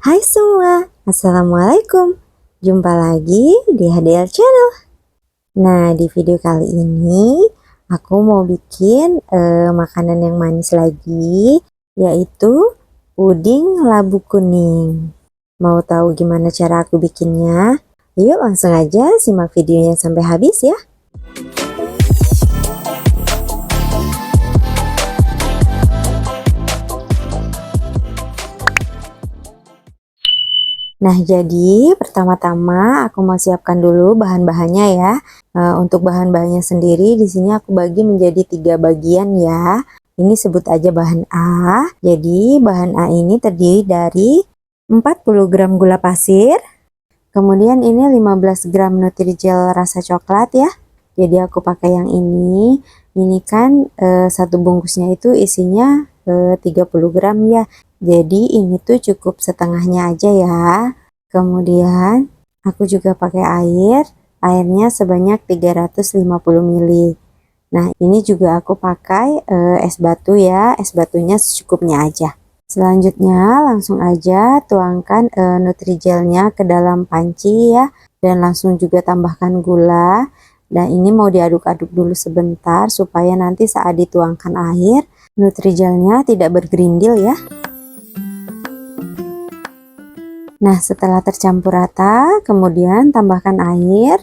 Hai semua, Assalamualaikum. Jumpa lagi di HDL Channel. Nah, di video kali ini aku mau bikin makanan yang manis lagi, yaitu puding labu kuning. Mau tahu gimana cara aku bikinnya? Yuk langsung aja simak videonya sampai habis ya. Nah, jadi pertama-tama aku mau siapkan dulu bahan-bahannya ya. Untuk bahan-bahannya sendiri di sini aku bagi menjadi 3 bagian ya. Ini sebut aja bahan A. Jadi bahan A ini terdiri dari 40 gram gula pasir. Kemudian ini 15 gram Nutrijel rasa coklat ya. Jadi aku pakai yang ini. Ini kan satu bungkusnya itu isinya 30 gram ya. Jadi ini tuh cukup setengahnya aja ya. Kemudian aku juga pakai air. Airnya sebanyak 350 ml. Nah, ini juga aku pakai es batu ya. Es batunya secukupnya aja. Selanjutnya langsung aja tuangkan Nutrijelnya ke dalam panci ya. Dan langsung juga tambahkan gula. Dan ini mau diaduk-aduk dulu sebentar supaya nanti saat dituangkan air, Nutrijelnya tidak bergerindil ya. Nah, setelah tercampur rata, kemudian tambahkan air.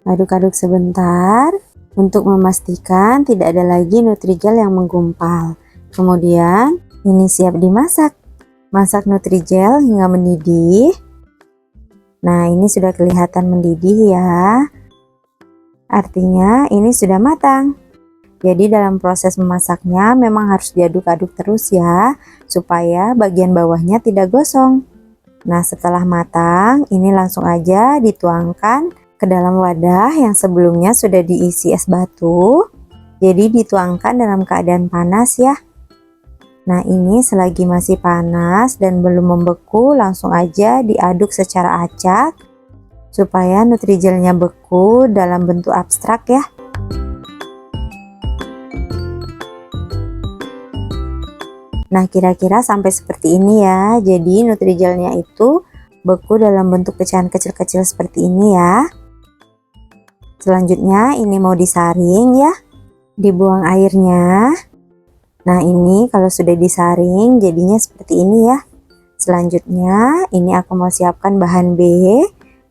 Aduk-aduk sebentar untuk memastikan tidak ada lagi Nutrijel yang menggumpal. Kemudian, ini siap dimasak. Masak Nutrijel hingga mendidih. Nah, ini sudah kelihatan mendidih ya. Artinya ini sudah matang. Jadi dalam proses memasaknya memang harus diaduk-aduk terus ya, supaya bagian bawahnya tidak gosong. Nah, setelah matang, ini langsung aja dituangkan ke dalam wadah yang sebelumnya sudah diisi es batu. Jadi dituangkan dalam keadaan panas ya. Nah, ini selagi masih panas dan belum membeku, langsung aja diaduk secara acak supaya Nutrijelnya beku dalam bentuk abstrak ya. Nah, kira-kira sampai seperti ini ya. Jadi Nutrijelnya itu beku dalam bentuk pecahan kecil-kecil seperti ini ya. Selanjutnya ini mau disaring ya. Dibuang airnya. Nah, ini kalau sudah disaring jadinya seperti ini ya. Selanjutnya ini aku mau siapkan bahan B.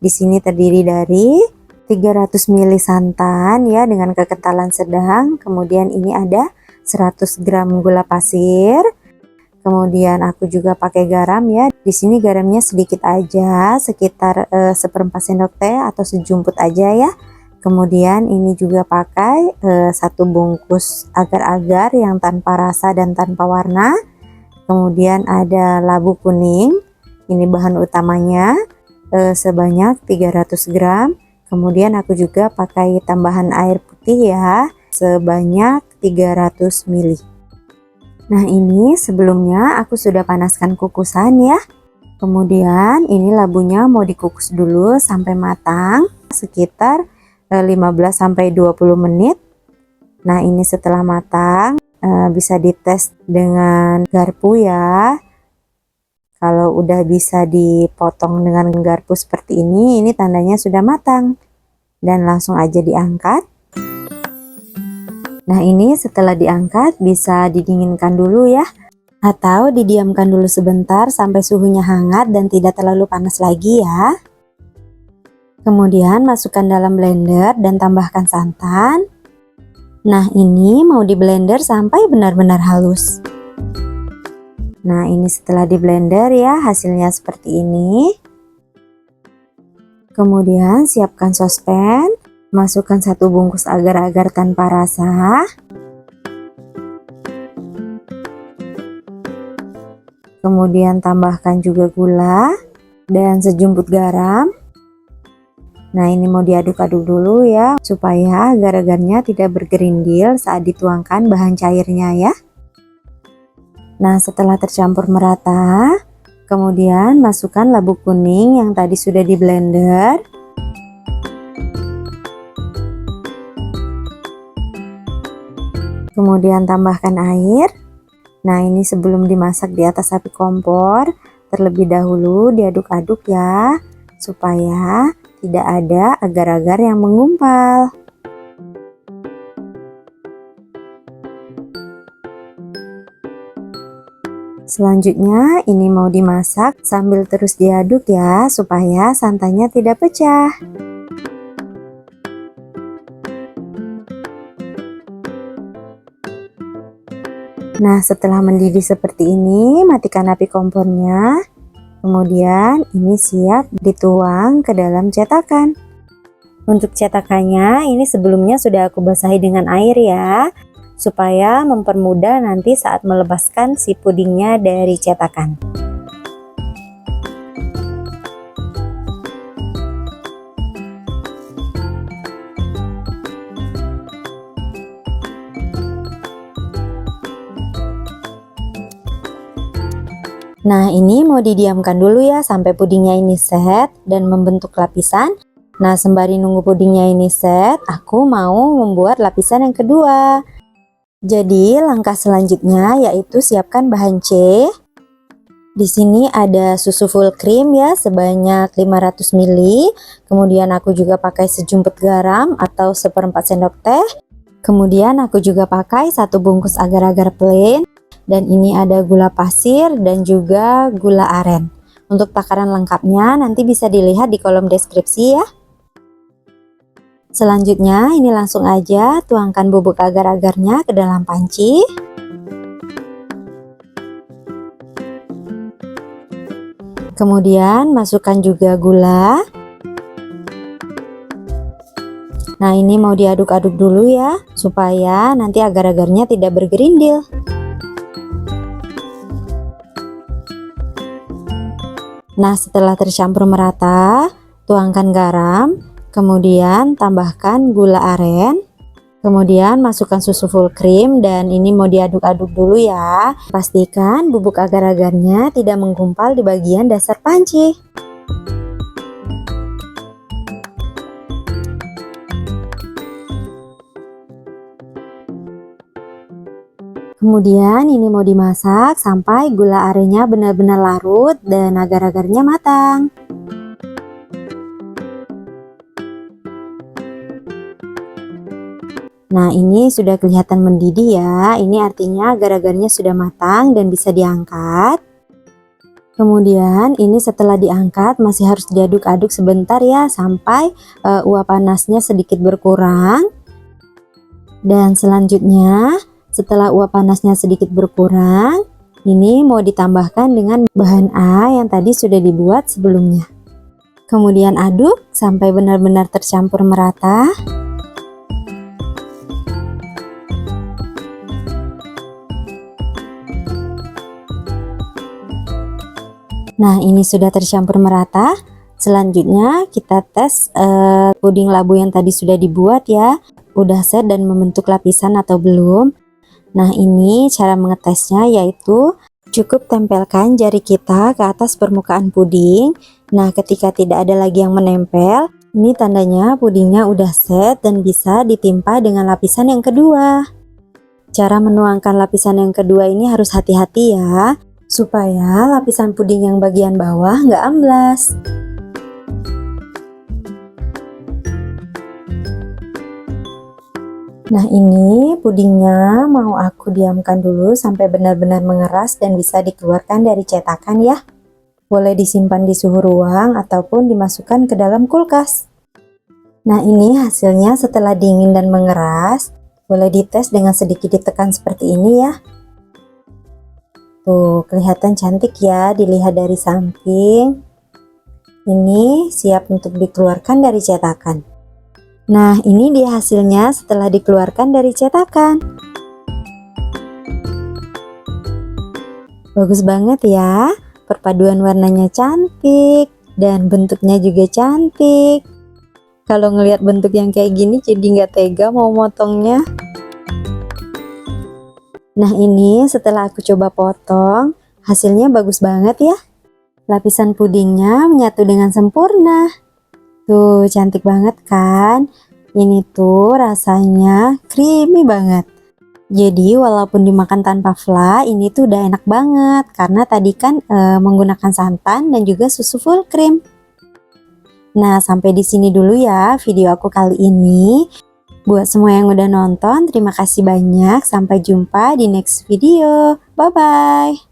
Di sini terdiri dari 300 ml santan ya dengan kekentalan sedang. Kemudian ini ada 100 gram gula pasir. Kemudian aku juga pakai garam ya. Di sini garamnya sedikit aja, sekitar 1/4 sendok teh atau sejumput aja ya. Kemudian ini juga pakai 1 bungkus agar-agar yang tanpa rasa dan tanpa warna. Kemudian ada labu kuning. Ini bahan utamanya sebanyak 300 gram. Kemudian aku juga pakai tambahan air putih ya, sebanyak 300 ml. Nah, ini sebelumnya aku sudah panaskan kukusan ya. Kemudian ini labunya mau dikukus dulu sampai matang sekitar 15-20 menit. Nah, ini setelah matang bisa dites dengan garpu ya. Kalau udah bisa dipotong dengan garpu seperti ini tandanya sudah matang. Dan langsung aja diangkat. Nah, ini setelah diangkat bisa didinginkan dulu ya, atau didiamkan dulu sebentar sampai suhunya hangat dan tidak terlalu panas lagi ya. Kemudian masukkan dalam blender dan tambahkan santan. Nah, ini mau di blender sampai benar-benar halus. Nah, ini setelah di blender ya, hasilnya seperti ini. Kemudian siapkan sospen. Masukkan 1 bungkus agar-agar tanpa rasa. Kemudian tambahkan juga gula dan sejumput garam. Nah, ini mau diaduk-aduk dulu ya, supaya agar-agarnya tidak bergerindil saat dituangkan bahan cairnya ya. Nah, setelah tercampur merata, kemudian masukkan labu kuning yang tadi sudah di blender. Kemudian tambahkan air. Nah, ini sebelum dimasak di atas api kompor, terlebih dahulu diaduk-aduk ya, supaya tidak ada agar-agar yang mengumpal. Selanjutnya ini mau dimasak sambil terus diaduk ya, supaya santannya tidak pecah. Nah, setelah mendidih seperti ini, matikan api kompornya. Kemudian ini siap dituang ke dalam cetakan. Untuk cetakannya ini sebelumnya sudah aku basahi dengan air ya, supaya mempermudah nanti saat melepaskan si pudingnya dari cetakan. Nah, ini mau didiamkan dulu ya sampai pudingnya ini set dan membentuk lapisan. Nah, sembari nunggu pudingnya ini set, aku mau membuat lapisan yang kedua. Jadi, langkah selanjutnya yaitu siapkan bahan C. Di sini ada susu full cream ya sebanyak 500 ml. Kemudian aku juga pakai sejumput garam atau 1/4 sendok teh. Kemudian aku juga pakai 1 bungkus agar-agar plain. Dan ini ada gula pasir dan juga gula aren. Untuk takaran lengkapnya nanti bisa dilihat di kolom deskripsi ya. Selanjutnya ini langsung aja tuangkan bubuk agar-agarnya ke dalam panci. Kemudian masukkan juga gula. Nah, ini mau diaduk-aduk dulu ya, supaya nanti agar-agarnya tidak bergerindil. Nah, setelah tercampur merata, tuangkan garam, kemudian tambahkan gula aren, kemudian masukkan susu full cream dan ini mau diaduk-aduk dulu ya. Pastikan bubuk agar-agarnya tidak menggumpal di bagian dasar panci. Kemudian ini mau dimasak sampai gula arennya benar-benar larut dan agar-agarnya matang. Nah, ini sudah kelihatan mendidih ya. Ini artinya agar-agarnya sudah matang dan bisa diangkat. Kemudian ini setelah diangkat masih harus diaduk-aduk sebentar ya sampai uap panasnya sedikit berkurang. Dan selanjutnya setelah uap panasnya sedikit berkurang, ini mau ditambahkan dengan bahan A yang tadi sudah dibuat sebelumnya. Kemudian aduk sampai benar-benar tercampur merata. Nah, ini sudah tercampur merata. Selanjutnya kita tes puding labu yang tadi sudah dibuat ya. Udah set dan membentuk lapisan atau belum. Nah, ini cara mengetesnya yaitu cukup tempelkan jari kita ke atas permukaan puding. Nah, ketika tidak ada lagi yang menempel, ini tandanya pudingnya udah set dan bisa ditimpa dengan lapisan yang kedua. Cara menuangkan lapisan yang kedua ini harus hati-hati ya, supaya lapisan puding yang bagian bawah nggak amblas. Nah, ini pudingnya mau aku diamkan dulu sampai benar-benar mengeras dan bisa dikeluarkan dari cetakan ya. Boleh disimpan di suhu ruang ataupun dimasukkan ke dalam kulkas. Nah, ini hasilnya setelah dingin dan mengeras. Boleh dites dengan sedikit ditekan seperti ini ya. Tuh, kelihatan cantik ya dilihat dari samping. Ini siap untuk dikeluarkan dari cetakan. Nah, ini dia hasilnya setelah dikeluarkan dari cetakan. Bagus banget ya, perpaduan warnanya cantik dan bentuknya juga cantik. Kalau ngelihat bentuk yang kayak gini jadi nggak tega mau motongnya. Nah, ini setelah aku coba potong, hasilnya bagus banget ya. Lapisan pudingnya menyatu dengan sempurna. Tuh, cantik banget kan? Ini tuh rasanya creamy banget. Jadi walaupun dimakan tanpa fla, ini tuh udah enak banget karena tadi kan menggunakan santan dan juga susu full cream. Nah, sampai di sini dulu ya video aku kali ini. Buat semua yang udah nonton, terima kasih banyak. Sampai jumpa di next video. Bye bye.